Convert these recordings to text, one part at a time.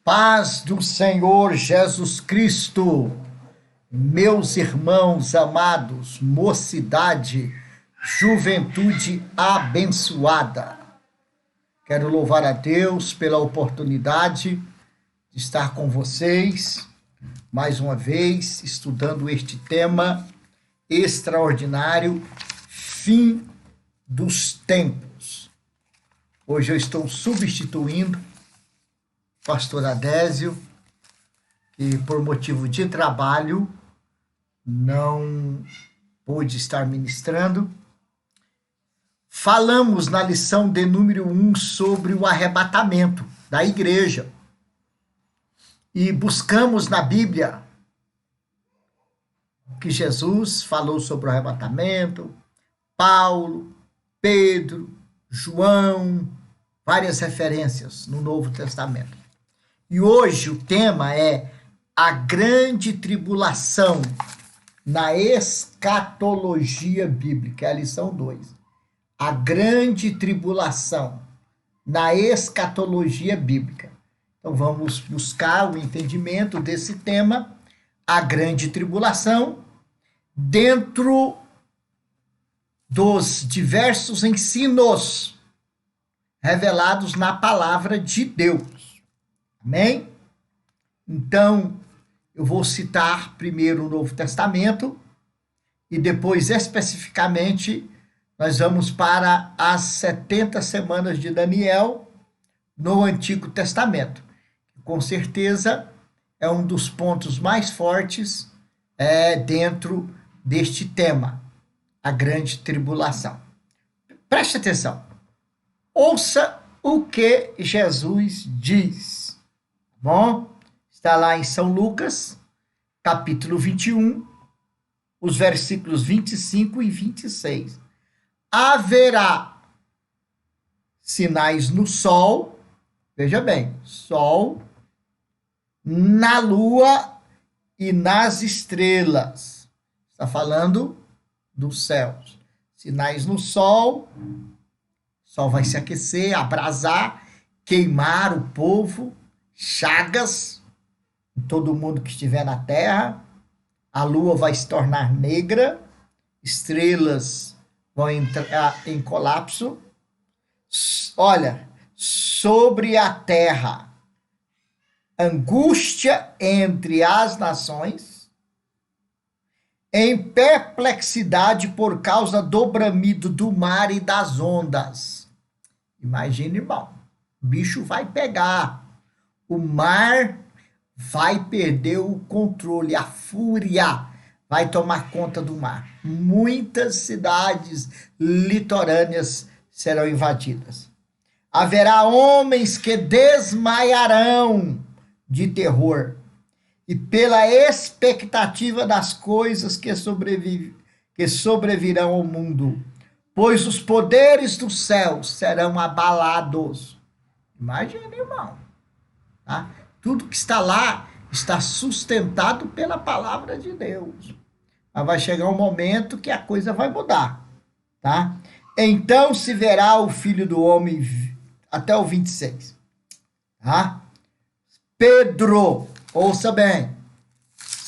Paz do Senhor Jesus Cristo, meus irmãos amados, mocidade, juventude abençoada. Quero louvar a Deus pela oportunidade de estar com vocês, mais uma vez, estudando este tema extraordinário, fim dos tempos. Hoje eu estou substituindo pastor Adésio, que por motivo de trabalho não pôde estar ministrando. Falamos na lição de número 1 sobre o arrebatamento da igreja. E buscamos na Bíblia que Jesus falou sobre o arrebatamento, Paulo, Pedro, João, várias referências no Novo Testamento. E hoje o tema é a grande tribulação na escatologia bíblica, é a lição 2. A grande tribulação na escatologia bíblica. Então vamos buscar o entendimento desse tema, a grande tribulação, dentro dos diversos ensinos revelados na palavra de Deus. Amém? Então, eu vou citar primeiro o Novo Testamento e depois, especificamente, nós vamos para as 70 semanas de Daniel no Antigo Testamento. Com certeza, é um dos pontos mais fortes dentro deste tema, a grande tribulação. Preste atenção. Ouça o que Jesus diz. Bom, está lá em São Lucas, capítulo 21, os versículos 25 e 26. Haverá sinais no sol, veja bem, sol, na lua e nas estrelas. Está falando dos céus. Sinais no sol, o sol vai se aquecer, abrasar, queimar o povo, chagas em todo mundo que estiver na terra, a lua vai se tornar negra, estrelas vão entrar em colapso. Olha, sobre a terra, angústia entre as nações, em perplexidade por causa do bramido do mar e das ondas. Imagina, irmão, o bicho vai pegar. O mar vai perder o controle, a fúria vai tomar conta do mar. Muitas cidades litorâneas serão invadidas. Haverá homens que desmaiarão de terror e pela expectativa das coisas que sobrevirão ao mundo, pois os poderes do céu serão abalados. Imagina, irmão. Tá? Tudo que está lá está sustentado pela palavra de Deus. Mas vai chegar um momento que a coisa vai mudar. Tá? Então se verá o Filho do Homem, até o 26. Tá? Pedro, ouça bem.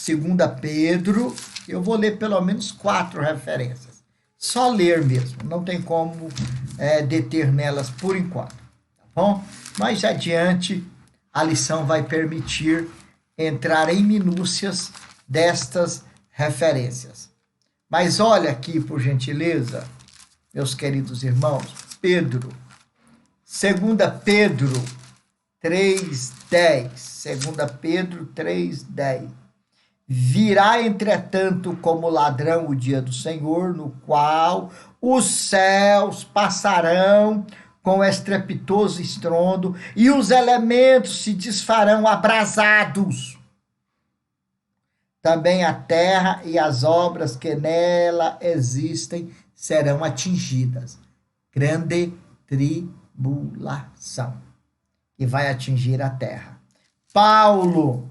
2 Pedro, eu vou ler pelo menos 4 referências. Só ler mesmo, não tem como deter nelas por enquanto. Tá bom? Mais adiante, a lição vai permitir entrar em minúcias destas referências. Mas olha aqui, por gentileza, meus queridos irmãos, Pedro, 2 Pedro 3,10, 2 Pedro 3,10. Virá, entretanto, como ladrão o dia do Senhor, no qual os céus passarão com estrepitoso estrondo, e os elementos se desfarão abrasados. Também a terra e as obras que nela existem serão atingidas. Grande tribulação que vai atingir a terra. Paulo,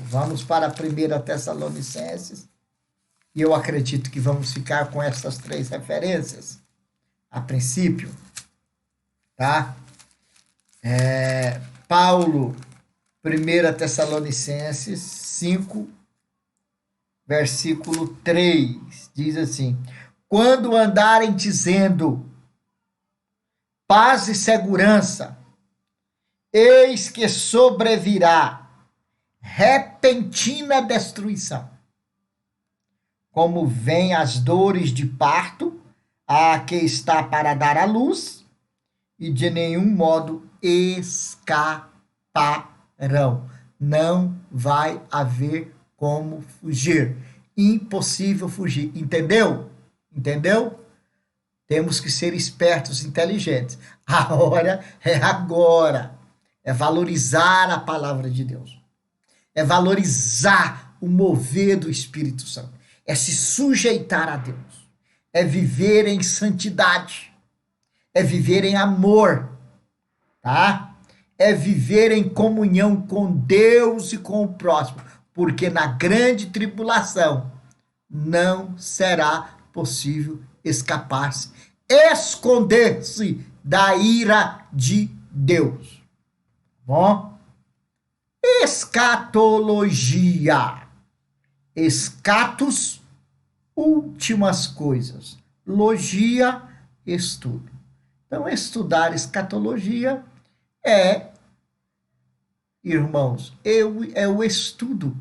vamos para a 1 Tessalonicenses, e eu acredito que vamos ficar com essas 3 referências. A princípio, tá? Paulo, 1 Tessalonicenses 5, versículo 3, diz assim: quando andarem dizendo paz e segurança, eis que sobrevirá repentina destruição, como vêm as dores de parto a que está para dar à luz, e de nenhum modo escaparão. Não vai haver como fugir. Impossível fugir. Entendeu? Entendeu? Temos que ser espertos, inteligentes. A hora é agora. É valorizar a palavra de Deus. É valorizar o mover do Espírito Santo. É se sujeitar a Deus. É viver em santidade. É viver em amor, tá? É viver em comunhão com Deus e com o próximo, porque na grande tribulação não será possível escapar-se, esconder-se da ira de Deus. Bom? Escatologia. Escatos, últimas coisas. Logia, estudo. Então, estudar escatologia irmãos, é o estudo,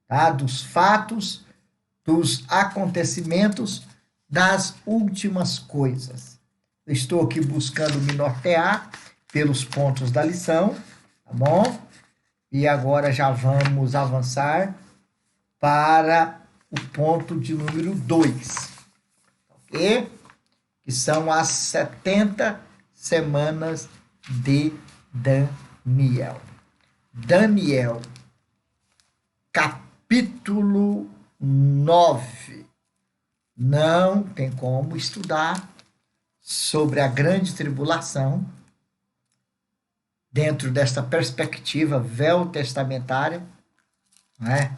tá? Dos fatos, dos acontecimentos, das últimas coisas. Eu estou aqui buscando me nortear pelos pontos da lição, tá bom? E agora já vamos avançar para o ponto de número 2, ok? Que são as 70 semanas de Daniel. Daniel, capítulo 9. Não tem como estudar sobre a grande tribulação dentro desta perspectiva veotestamentária, né?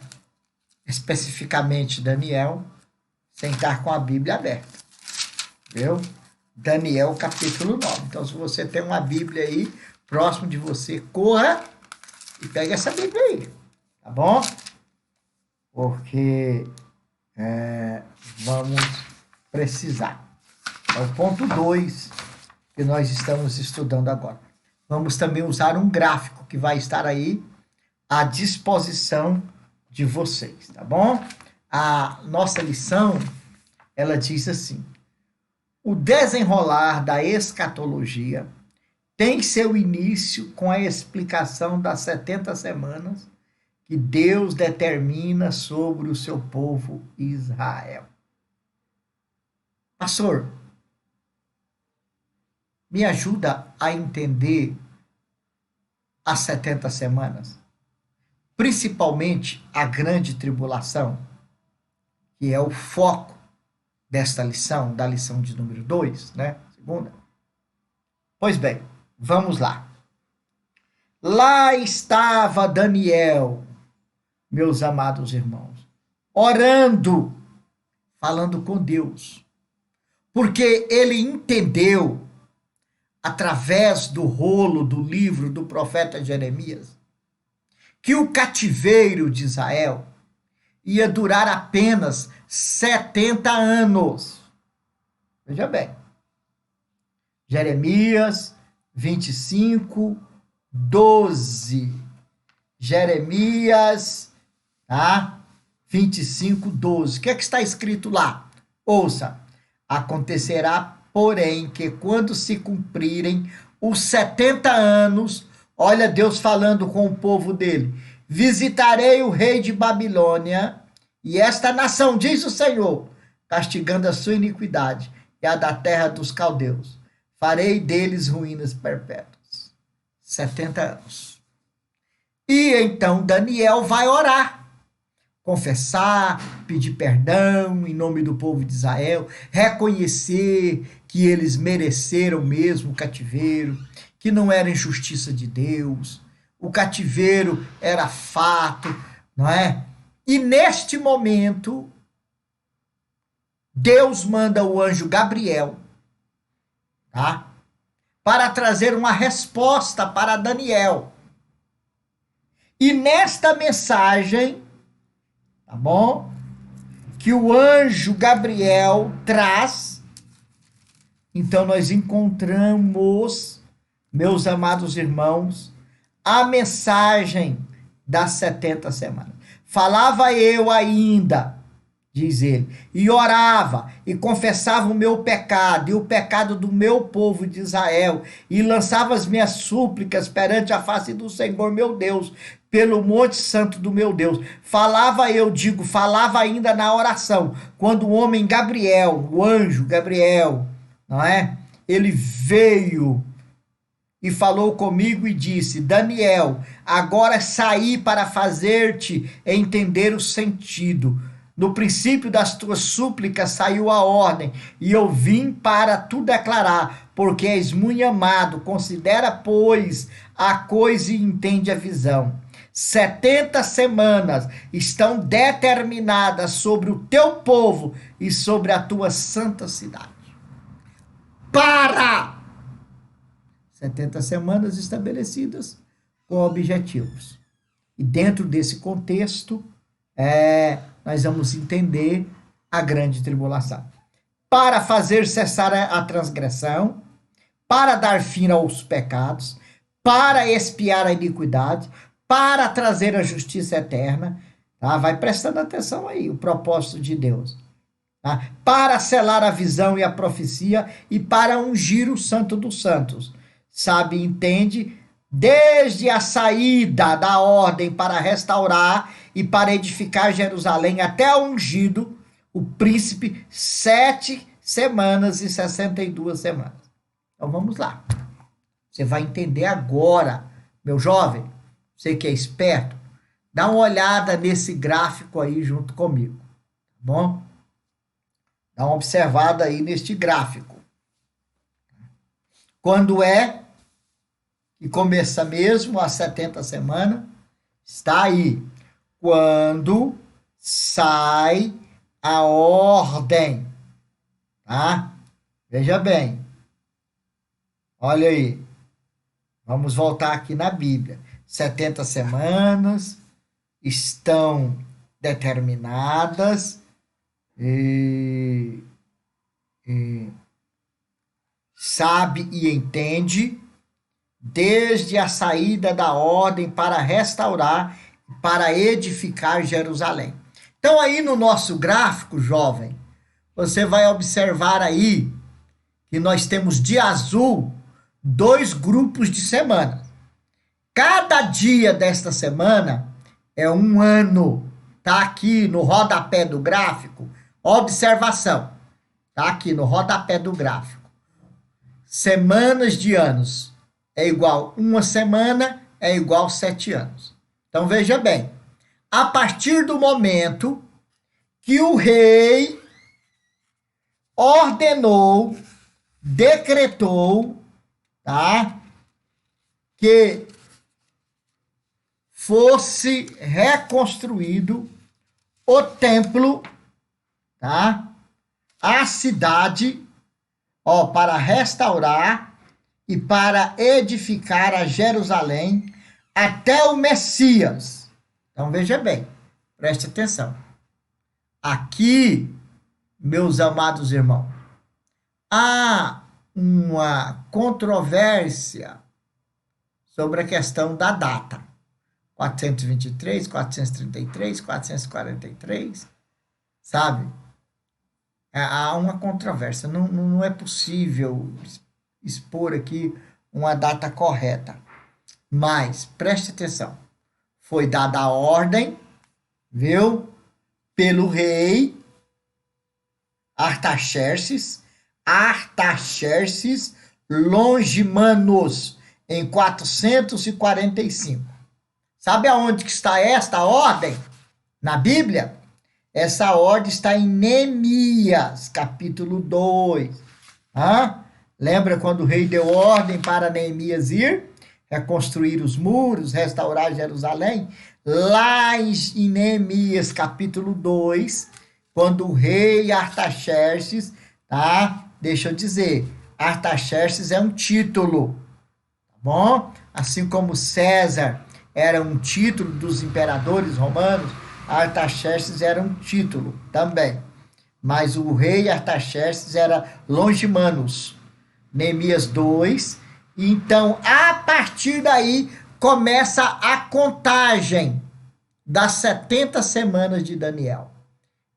Especificamente Daniel, sem estar com a Bíblia aberta. Viu? Daniel, capítulo 9. Então, se você tem uma Bíblia aí, próximo de você, corra e pegue essa Bíblia aí. Tá bom? Porque vamos precisar. É o ponto 2 que nós estamos estudando agora. Vamos também usar um gráfico que vai estar aí à disposição de vocês, tá bom? A nossa lição, ela diz assim: o desenrolar da escatologia tem seu início com a explicação das 70 semanas que Deus determina sobre o seu povo Israel. Pastor, me ajuda a entender as 70 semanas, principalmente a grande tribulação, que é o foco desta lição, da lição de número 2, né? Segunda. Pois bem, vamos lá. Lá estava Daniel, meus amados irmãos, orando, falando com Deus, porque ele entendeu, através do rolo do livro do profeta Jeremias, que o cativeiro de Israel ia durar apenas 70 anos. Veja bem. Jeremias 25, 12. Jeremias, tá? 25, 12. O que é que está escrito lá? Ouça. Acontecerá, porém, que quando se cumprirem os 70 anos, olha Deus falando com o povo dele, visitarei o rei de Babilônia e esta nação, diz o Senhor, castigando a sua iniquidade e a da terra dos caldeus. Farei deles ruínas perpétuas. 70 anos. E então Daniel vai orar, confessar, pedir perdão em nome do povo de Israel, reconhecer que eles mereceram mesmo o cativeiro, que não era injustiça de Deus, o cativeiro era fato, não é? E neste momento, Deus manda o anjo Gabriel, tá? para trazer uma resposta para Daniel. E nesta mensagem, tá bom? Que o anjo Gabriel traz, então nós encontramos, meus amados irmãos, a mensagem das 70 semanas. Falava eu ainda, diz ele, e orava, e confessava o meu pecado, e o pecado do meu povo de Israel, e lançava as minhas súplicas perante a face do Senhor meu Deus, pelo monte santo do meu Deus. Falava ainda na oração, quando o homem Gabriel, o anjo Gabriel, não é? Ele veio e falou comigo e disse: Daniel, agora saí para fazer-te entender o sentido. No princípio das tuas súplicas saiu a ordem, e eu vim para tu declarar, porque és muito amado. Considera, pois, a coisa e entende a visão. 70 semanas estão determinadas sobre o teu povo e sobre a tua santa cidade. Para! 70 semanas estabelecidas com objetivos. E dentro desse contexto, nós vamos entender a grande tribulação. Para fazer cessar a transgressão, para dar fim aos pecados, para expiar a iniquidade, para trazer a justiça eterna, tá? Vai prestando atenção aí, o propósito de Deus. Tá? Para selar a visão e a profecia e para ungir o santo dos santos. Sabe, entende? Desde a saída da ordem para restaurar e para edificar Jerusalém até o ungido, o príncipe, 7 semanas e 62 semanas. Então vamos lá. Você vai entender agora, meu jovem, você que é esperto, dá uma olhada nesse gráfico aí junto comigo, tá bom? Dá uma observada aí neste gráfico. Quando é que começa mesmo as 70 semanas? Está aí. Quando sai a ordem, tá? Veja bem. Olha aí. Vamos voltar aqui na Bíblia. 70 semanas estão determinadas sabe e entende desde a saída da ordem para restaurar e para edificar Jerusalém. Então aí no nosso gráfico, jovem, você vai observar aí que nós temos de azul 2 grupos de semana. Cada dia desta semana é um ano. Tá aqui no rodapé do gráfico. Observação. Tá aqui no rodapé do gráfico. Semanas de anos é igual uma semana, é igual 7 anos. Então veja bem. A partir do momento que o rei ordenou, decretou, tá? Que fosse reconstruído o templo, tá? A cidade, para restaurar e para edificar a Jerusalém até o Messias. Então veja bem, preste atenção. Aqui, meus amados irmãos, há uma controvérsia sobre a questão da data. 423, 433, 443, sabe? Há uma controvérsia, não é possível expor aqui uma data correta. Mas, preste atenção, foi dada a ordem, viu? Pelo rei Artaxerxes Longimanus, em 445. Sabe aonde que está esta ordem? Na Bíblia? Essa ordem está em Neemias, capítulo 2. Lembra quando o rei deu ordem para Neemias ir reconstruir os muros, restaurar Jerusalém? Lá em Neemias, capítulo 2, quando o rei Artaxerxes, tá? Deixa eu dizer, Artaxerxes é um título, tá bom? Assim como César era um título dos imperadores romanos, Artaxerxes era um título também. Mas o rei Artaxerxes era Longimanus. Neemias 2. Então, a partir daí, começa a contagem das 70 semanas de Daniel,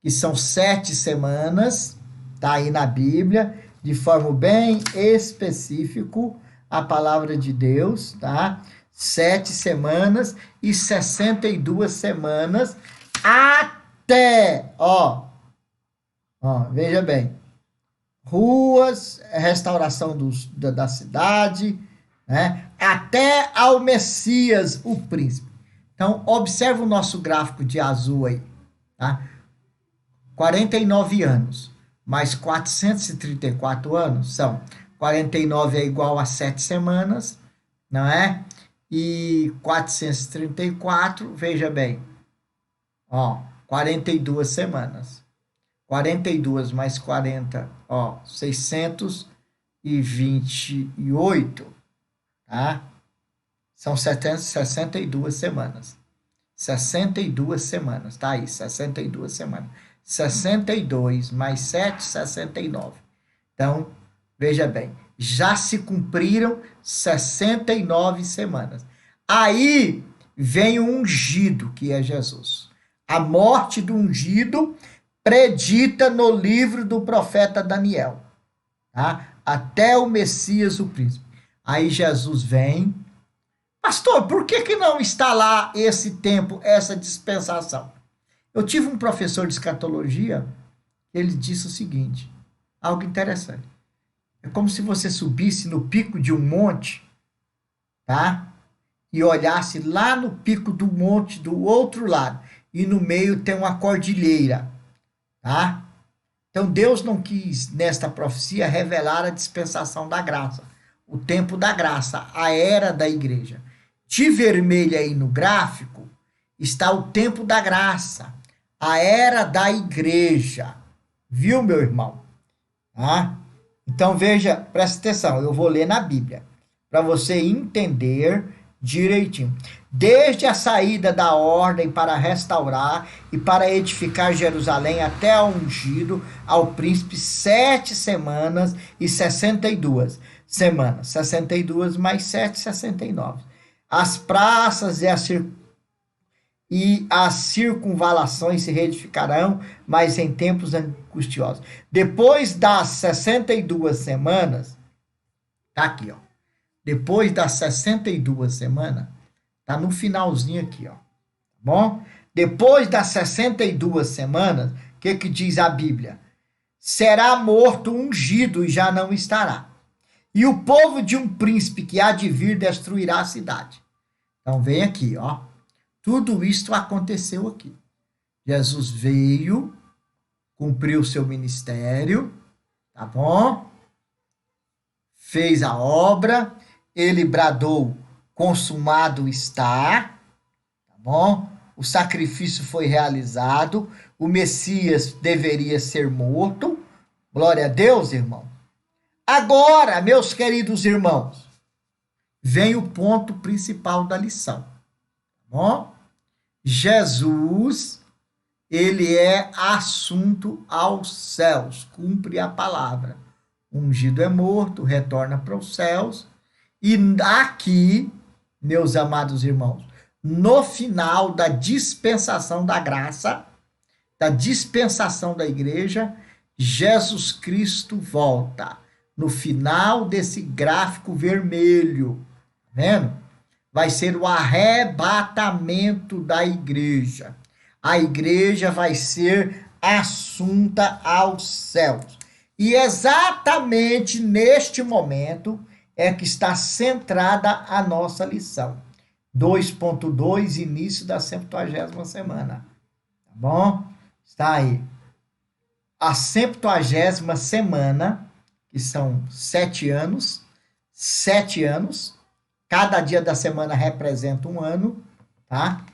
que são 7 semanas, tá aí na Bíblia, de forma bem específico, a palavra de Deus, tá? 7 semanas e 62 semanas até, ó, veja bem, ruas, restauração da cidade, né? Até ao Messias, o príncipe. Então, observa o nosso gráfico de azul aí, tá? 49 anos, mais 434 anos, são 49 é igual a 7 semanas, não é? E 434, veja bem, 42 semanas. 42 mais 40, 628, tá? São 762 semanas. 62 semanas, tá aí, 62 semanas. 62 mais 7, 69. Então, veja bem, já se cumpriram 69 semanas. Aí vem o ungido, que é Jesus. A morte do ungido predita no livro do profeta Daniel, tá? Até o Messias, o príncipe. Aí Jesus vem. Pastor, por que não está lá esse tempo, essa dispensação? Eu tive um professor de escatologia, ele disse o seguinte, algo interessante. É como se você subisse no pico de um monte, tá? E olhasse lá no pico do monte do outro lado, e no meio tem uma cordilheira, tá? Então Deus não quis, nesta profecia, revelar a dispensação da graça, o tempo da graça, a era da igreja. De vermelho aí no gráfico está o tempo da graça, a era da igreja. Viu, meu irmão? Tá? Então veja, presta atenção, eu vou ler na Bíblia, para você entender direitinho. Desde a saída da ordem para restaurar e para edificar Jerusalém até ao ungido, ao príncipe, 7 semanas e 62 semanas. 62 mais 7, 69. As praças e as circunvalações se reedificarão, mas em tempos angustiosos. Depois das 62 semanas, tá aqui, ó. Depois das 62 semanas, tá no finalzinho aqui, ó. Tá bom? Depois das 62 semanas, o que diz a Bíblia? Será morto ungido e já não estará. E o povo de um príncipe que há de vir destruirá a cidade. Então vem aqui, ó. Tudo isto aconteceu aqui. Jesus veio, cumpriu o seu ministério, tá bom? Fez a obra, ele bradou, consumado está, tá bom? O sacrifício foi realizado, o Messias deveria ser morto. Glória a Deus, irmão. Agora, meus queridos irmãos, vem o ponto principal da lição, tá bom? Jesus, ele é assunto aos céus, cumpre a palavra. O ungido é morto, retorna para os céus. E aqui, meus amados irmãos, no final da dispensação da graça, da dispensação da igreja, Jesus Cristo volta. No final desse gráfico vermelho, tá vendo? Vai ser o arrebatamento da igreja. A igreja vai ser assunta aos céus. E exatamente neste momento é que está centrada a nossa lição. 2.2, início da 70ª semana. Tá bom? Está aí. A 70ª semana, que são 7 anos, 7 anos, cada dia da semana representa um ano, tá?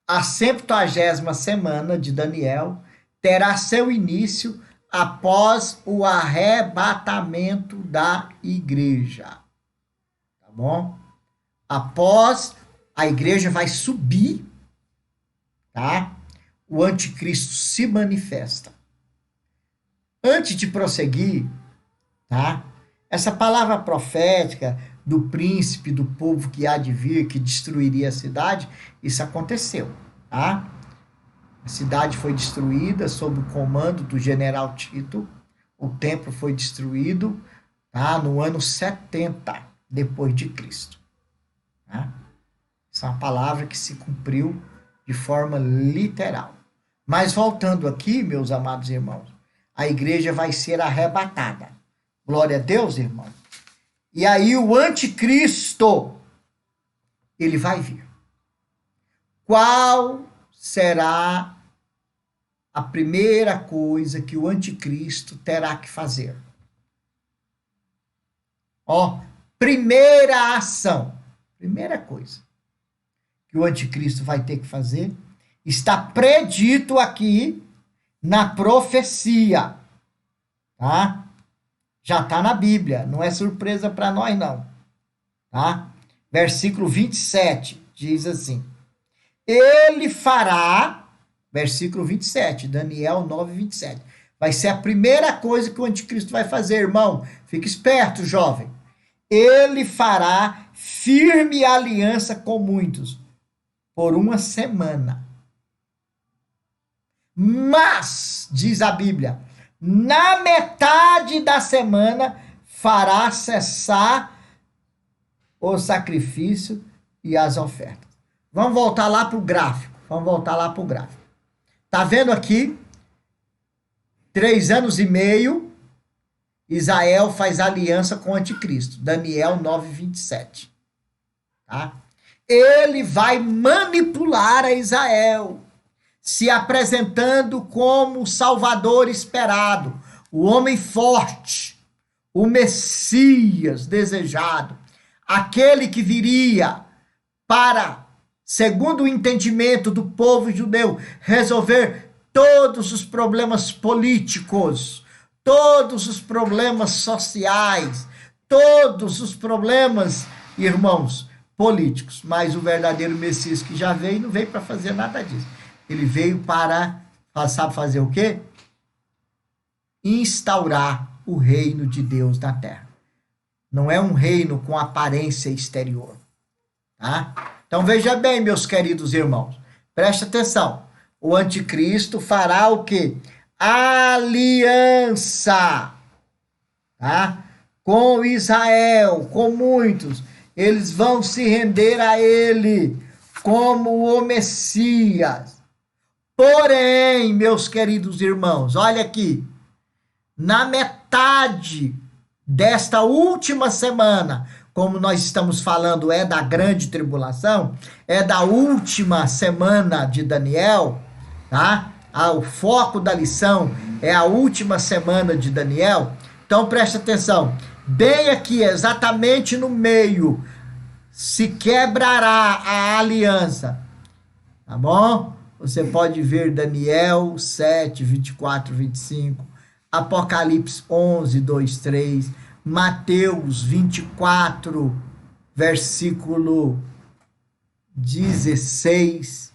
A 70ª semana de Daniel terá seu início após o arrebatamento da igreja. Tá bom? Após a igreja vai subir, tá? O anticristo se manifesta. Antes de prosseguir, tá? Essa palavra profética do príncipe, do povo que há de vir, que destruiria a cidade, isso aconteceu, tá? A cidade foi destruída sob o comando do general Tito. O templo foi destruído, tá? No ano 70 depois de Cristo. Tá? Essa é uma palavra que se cumpriu de forma literal. Mas voltando aqui, meus amados irmãos, a igreja vai ser arrebatada. Glória a Deus, irmão. E aí o anticristo, ele vai vir. Qual será a primeira coisa que o anticristo terá que fazer? Ó, primeira ação, primeira coisa que o anticristo vai ter que fazer, está predito aqui na profecia, tá? Já está na Bíblia, não é surpresa para nós não, tá? Versículo 27 diz assim: ele fará, versículo 27, Daniel 9, 27. Vai ser a primeira coisa que o anticristo vai fazer, irmão. Fique esperto, jovem. Ele fará firme aliança com muitos por uma semana. Mas, diz a Bíblia, na metade da semana fará cessar o sacrifício e as ofertas. Vamos voltar lá para o gráfico. Tá vendo aqui? 3 anos e meio, Israel faz aliança com o anticristo. Daniel 9, 27. Tá? Ele vai manipular a Israel, se apresentando como o Salvador esperado, o homem forte, o Messias desejado, aquele que viria para, segundo o entendimento do povo judeu, resolver todos os problemas políticos, todos os problemas sociais, todos os problemas, irmãos, políticos. Mas o verdadeiro Messias que já veio, não veio para fazer nada disso. Ele veio para, sabe fazer o quê? Instaurar o reino de Deus na terra. Não é um reino com aparência exterior. Tá? Então veja bem, meus queridos irmãos. Preste atenção. O anticristo fará o quê? Aliança. Tá? Com Israel, com muitos. Eles vão se render a ele como o Messias. Porém, meus queridos irmãos, olha aqui, na metade desta última semana, como nós estamos falando, é da grande tribulação, é da última semana de Daniel, tá? O foco da lição é a última semana de Daniel. Então preste atenção, bem aqui, exatamente no meio, se quebrará a aliança, tá bom? Você pode ver Daniel 7, 24, 25, Apocalipse 11, 2, 3, Mateus 24, versículo 16,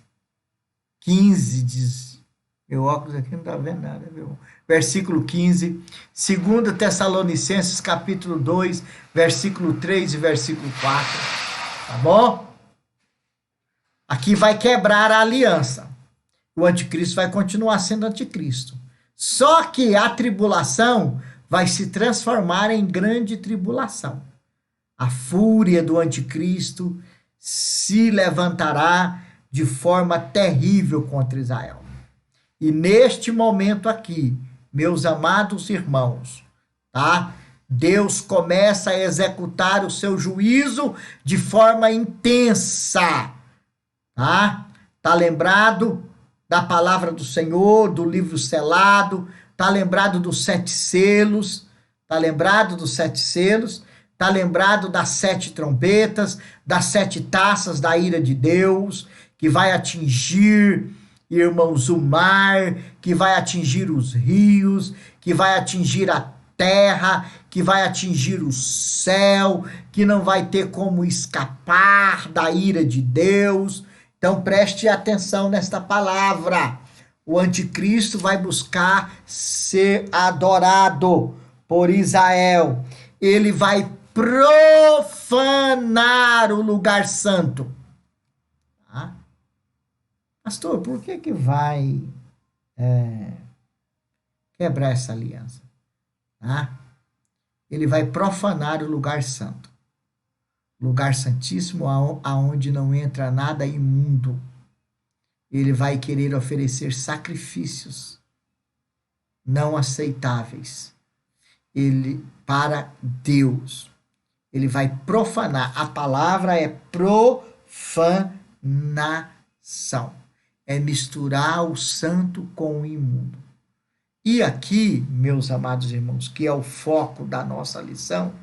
15, diz, meu óculos aqui não está vendo nada, viu? Versículo 15, 2 Tessalonicenses capítulo 2, versículo 3 e versículo 4, tá bom? Aqui vai quebrar a aliança. O anticristo vai continuar sendo anticristo. Só que a tribulação vai se transformar em grande tribulação. A fúria do anticristo se levantará de forma terrível contra Israel. E neste momento aqui, meus amados irmãos, tá? Deus começa a executar o seu juízo de forma intensa, tá? Tá lembrado da palavra do Senhor, do livro selado, tá lembrado dos 7 selos, tá lembrado dos 7 selos, tá lembrado das 7 trombetas, das 7 taças da ira de Deus, que vai atingir irmãos, o mar, que vai atingir os rios, que vai atingir a terra, que vai atingir o céu, que não vai ter como escapar da ira de Deus. Então preste atenção nesta palavra. O anticristo vai buscar ser adorado por Israel. Ele vai profanar o lugar santo. Tá? Pastor, por que vai quebrar essa aliança? Tá? Ele vai profanar o lugar santo. Lugar santíssimo, aonde não entra nada imundo. Ele vai querer oferecer sacrifícios não aceitáveis para Deus. Ele vai profanar. A palavra é profanação. É misturar o santo com o imundo. E aqui, meus amados irmãos, que é o foco da nossa lição,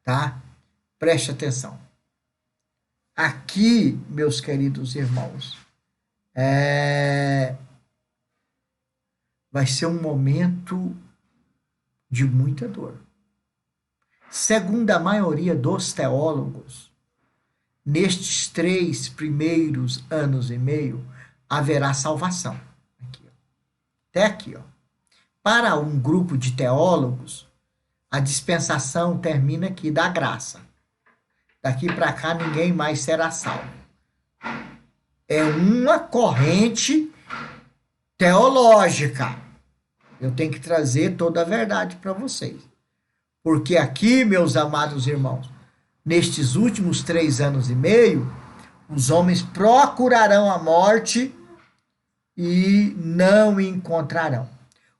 tá? Preste atenção. Aqui, meus queridos irmãos, vai ser um momento de muita dor. Segundo a maioria dos teólogos, nestes 3 primeiros anos e meio, haverá salvação. Aqui, ó. Até aqui, ó. Para um grupo de teólogos, a dispensação termina aqui da graça. Daqui para cá, ninguém mais será salvo. É uma corrente teológica. Eu tenho que trazer toda a verdade para vocês. Porque aqui, meus amados irmãos, nestes últimos 3 anos e meio, os homens procurarão a morte e não encontrarão.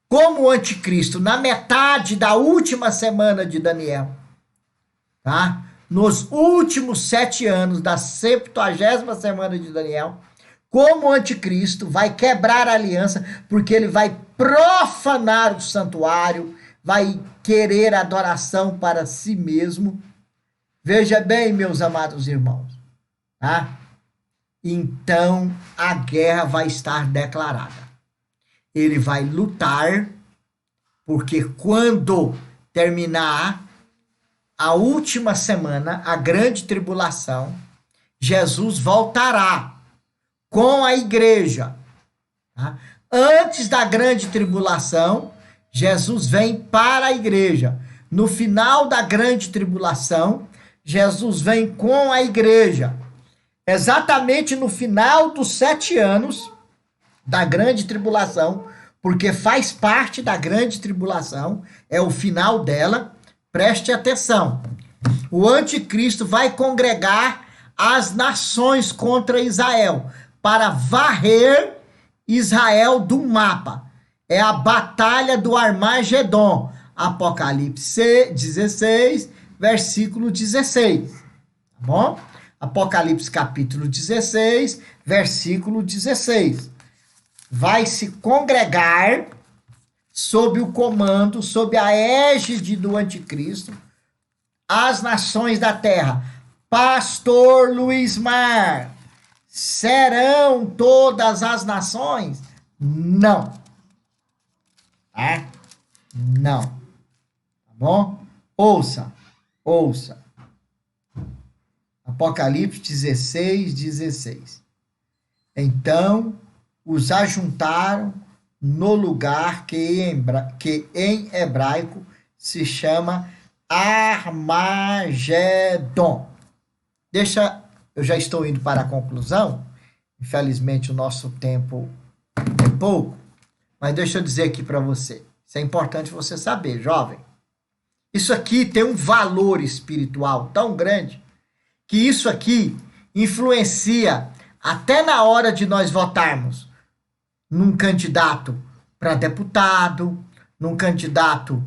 Como o anticristo, na metade da última semana de Daniel, tá? Nos últimos 7 anos da 70ª semana de Daniel, como o anticristo vai quebrar a aliança, porque ele vai profanar o santuário, vai querer adoração para si mesmo. Veja bem, meus amados irmãos, tá? Então a guerra vai estar declarada. Ele vai lutar, porque quando terminar a última semana, a grande tribulação, Jesus voltará com a igreja. Tá? Antes da grande tribulação, Jesus vem para a igreja. No final da grande tribulação, Jesus vem com a igreja. Exatamente no final dos 7 anos da grande tribulação, porque faz parte da grande tribulação, é o final dela. Preste atenção. O anticristo vai congregar as nações contra Israel para varrer Israel do mapa. É a batalha do Armagedon. Apocalipse 16, versículo 16. Tá bom? Apocalipse capítulo 16, versículo 16. Vai se congregar sob o comando, sob a égide do anticristo, as nações da terra. Pastor Luiz Mar, serão todas as nações? Não. Tá? Não. Tá bom? Ouça. Apocalipse 16, 16. Então os ajuntaram no lugar que em hebraico se chama Armagedon. Eu já estou indo para a conclusão. Infelizmente o nosso tempo é pouco, mas deixa eu dizer aqui para você. Isso é importante você saber, jovem. Isso aqui tem um valor espiritual tão grande que isso aqui influencia até na hora de nós votarmos num candidato para deputado, num candidato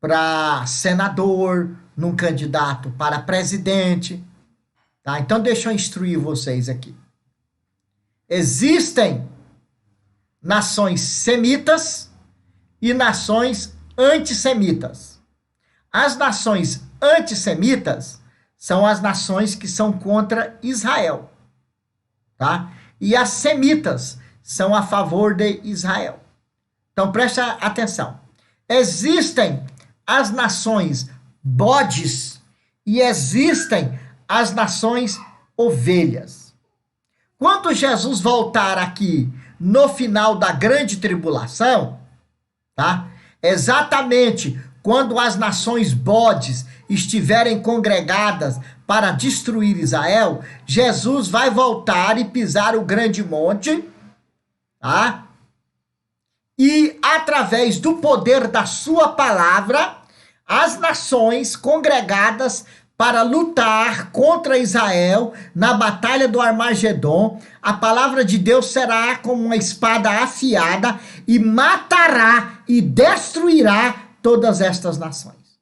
para senador, num candidato para presidente. Tá? Então, deixa eu instruir vocês aqui. Existem nações semitas e nações antissemitas. As nações antissemitas são as nações que são contra Israel. Tá? E as semitas são a favor de Israel. Então presta atenção. Existem as nações bodes e existem as nações ovelhas. Quando Jesus voltar aqui no final da grande tribulação, tá? Exatamente quando as nações bodes estiverem congregadas para destruir Israel, Jesus vai voltar e pisar o grande monte, tá? E através do poder da sua palavra, as nações congregadas para lutar contra Israel na batalha do Armagedon, a palavra de Deus será como uma espada afiada e matará e destruirá todas estas nações.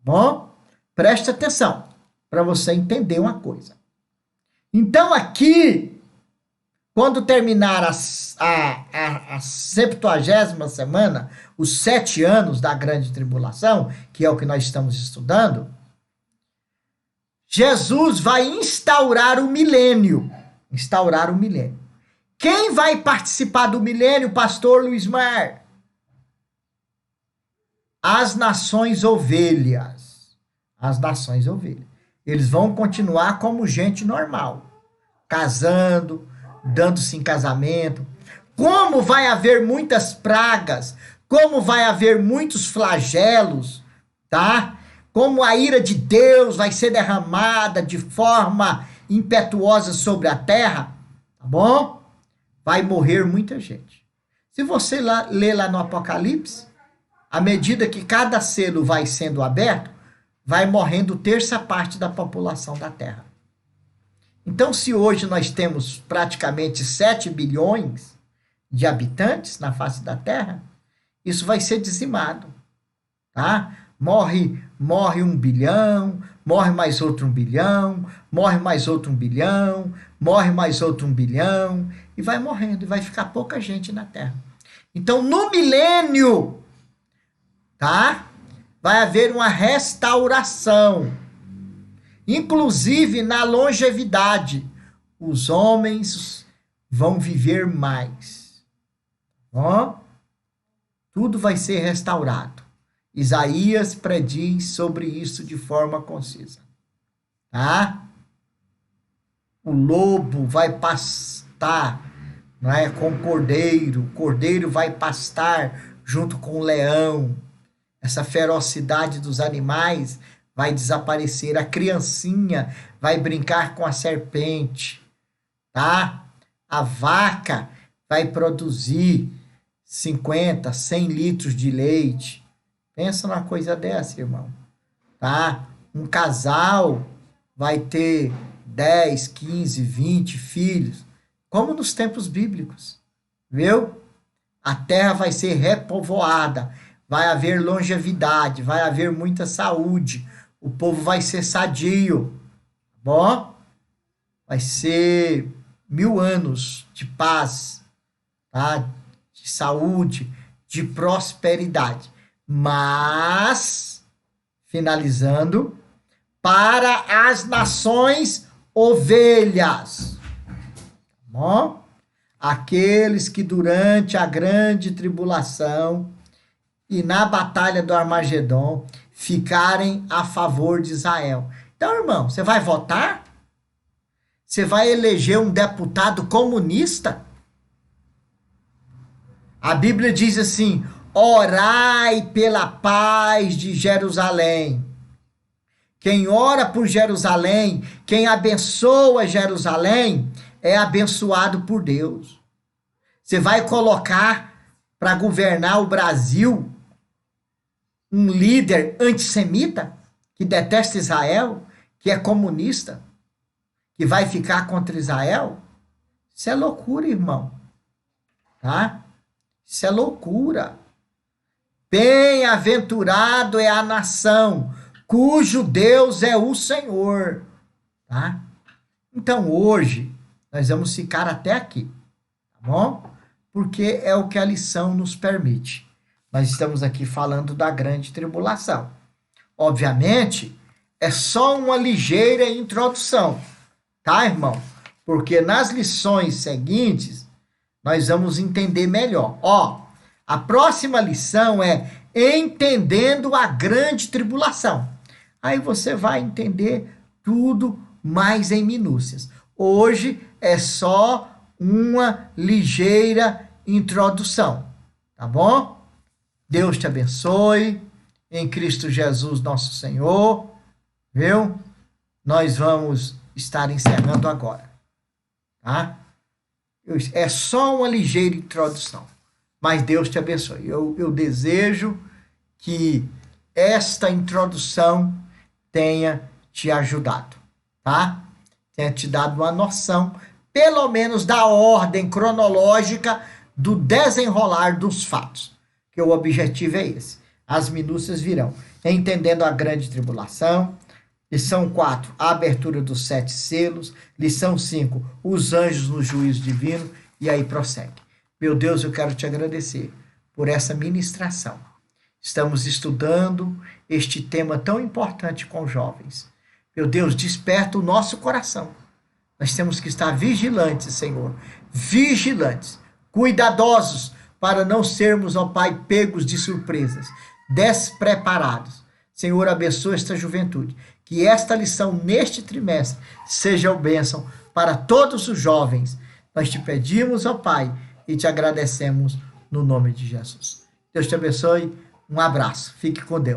Bom, preste atenção para você entender uma coisa. Então aqui, quando terminar a 70ª semana, os 7 anos da grande tribulação, que é o que nós estamos estudando, Jesus vai instaurar o milênio. Instaurar o milênio. Quem vai participar do milênio, pastor Luiz Mar? As nações ovelhas. As nações ovelhas. Eles vão continuar como gente normal. Casando, dando-se em casamento. Como vai haver muitas pragas, como vai haver muitos flagelos, tá? Como a ira de Deus vai ser derramada de forma impetuosa sobre a terra, tá bom? Vai morrer muita gente. Se você ler lá no Apocalipse, à medida que cada selo vai sendo aberto, vai morrendo terça parte da população da terra. Então, se hoje nós temos praticamente 7 bilhões de habitantes na face da terra, isso vai ser dizimado, tá? Morre 1 bilhão, morre mais outro 1 bilhão, morre mais outro 1 bilhão, morre mais outro 1 bilhão, e vai morrendo, e vai ficar pouca gente na terra. Então, no milênio, tá? Vai haver uma restauração. Inclusive, na longevidade, os homens vão viver mais. Ó, tudo vai ser restaurado. Isaías prediz sobre isso de forma concisa. Tá? O lobo vai pastar, não é, com o cordeiro vai pastar junto com o leão. Essa ferocidade dos animais vai desaparecer. A criancinha vai brincar com a serpente, tá? A vaca vai produzir 50, 100 litros de leite. Pensa numa coisa dessa, irmão, tá? Um casal vai ter 10, 15, 20 filhos, como nos tempos bíblicos, viu? A terra vai ser repovoada, vai haver longevidade, vai haver muita saúde, o povo vai ser sadio, bom? Vai ser 1000 anos de paz, tá? De saúde, de prosperidade. Mas, finalizando, para as nações ovelhas, bom? Aqueles que durante a grande tribulação e na batalha do Armagedon ficarem a favor de Israel. Então, irmão, você vai votar? Você vai eleger um deputado comunista? A Bíblia diz assim: orai pela paz de Jerusalém. Quem ora por Jerusalém, quem abençoa Jerusalém, é abençoado por Deus. Você vai colocar para governar o Brasil um líder antissemita, que detesta Israel, que é comunista, que vai ficar contra Israel? Isso é loucura, irmão. Tá? Isso é loucura. Bem-aventurado é a nação cujo Deus é o Senhor. Tá? Então hoje nós vamos ficar até aqui, tá bom? Porque é o que a lição nos permite. Nós estamos aqui falando da grande tribulação. Obviamente, é só uma ligeira introdução, tá, irmão? porque nas lições seguintes nós vamos entender melhor. Ó, a próxima lição é entendendo a grande tribulação. Aí você vai entender tudo mais em minúcias. Hoje é só uma ligeira introdução, tá bom? Deus te abençoe, em Cristo Jesus nosso Senhor, viu? Nós vamos estar encerrando agora, tá? É só uma ligeira introdução, mas Deus te abençoe. Eu desejo que esta introdução tenha te ajudado, tá? Tenha te dado uma noção, pelo menos da ordem cronológica do desenrolar dos fatos, que o objetivo é esse. As minúcias virão. Entendendo a grande tribulação. Lição 4, a abertura dos 7 selos. Lição 5, os anjos no juízo divino. E aí prossegue. Meu Deus, eu quero te agradecer por essa ministração. Estamos estudando este tema tão importante com jovens. Meu Deus, desperta o nosso coração. Nós temos que estar vigilantes, Senhor. Vigilantes, cuidadosos, para não sermos, ó Pai, pegos de surpresas, despreparados. Senhor, abençoa esta juventude. Que esta lição neste trimestre seja uma bênção para todos os jovens. Nós te pedimos, ó Pai, e te agradecemos no nome de Jesus. Deus te abençoe. Um abraço. Fique com Deus.